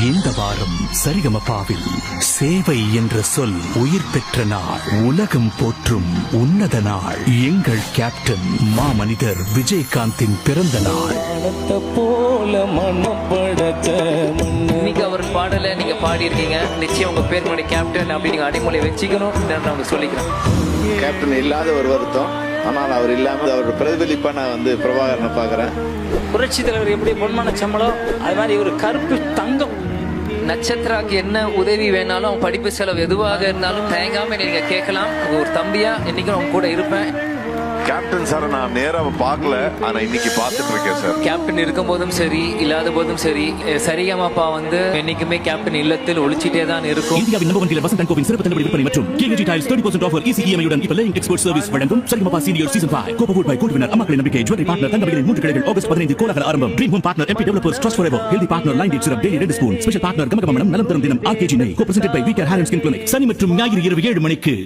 இந்த வாரம் சரிகமபாவில் சேவை என்ற சொல் உயிர் பெற்ற நாள், உலகம் போற்றும் உன்னத நாள். எங்கள் கேப்டன் மாமனிதர் விஜயகாந்தின் பிறந்த நாள். இன்னைக்கு அவர் பாடல நீங்க பாடி இருக்கீங்க. நிச்சயம் உங்க பேர் முன்னாடி கேப்டன் அப்படி நீங்க அடைமொழி வச்சுக்கணும் நான் சொல்லிக்கிறேன். கேப்டன் இல்லாத ஒரு வருத்தம், ஆனால் அவர் இல்லாமல் அவர் பிரதிபலிப்பா நான் பிரபாகரனை பார்க்குறேன். புரட்சி தலைவர் எப்படி பொன்மான சம்பளம், அது மாதிரி ஒரு கருப்பு தங்கம். நட்சத்திராக்கு என்ன உதவி வேணாலும் அவங்க படிப்பு செலவு எதுவாக இருந்தாலும் தயங்காம நீங்க கேட்கலாம். ஒரு தம்பியா என்னைக்கும் அவங்க கூட இருப்பேன். கேப்டன் சார் நான் நேரா பார்க்கல, ஆனா இன்னைக்கு பார்த்துட்டு இருக்கேன் சார். கேப்டன் இருக்கும் போதும் சரி, இல்லாத போதும் சரி, சரிகமபா என்னைக்குமே கேப்டன் இல்லத்தில் ஒளிச்சிட்டே தான் இருக்கும். இந்தியாவின் நம்பர் 1 டீலர் வசந்த் & கோவின் சிறப்பு தள்ளுபடி விற்பனை மற்றும் KG tiles 30% offer easy EMI உடன் இப்ப லேயிங் எக்ஸ்பர்ட் சர்வீஸ் வழங்கும் Sarigamapa senior season 5 copowered by gold winner அம்மாக்களின் நம்பிக்கை ஜுவல்லரி பார்ட்னர் தங்கமகளின் 3 கிளைகள் ஆகஸ்ட் 15 கோலாகல ஆரம்பம். Dream home partner MP developers trust forever, healthy partner line date syrup daily 2 spoon, special partner கமகமனம் நலம் தரும் தினம் RKG நெய், co presented by V care hair and skin clinic. சனி மற்றும் ஞாயிறு இரவு 7 மணிக்கு.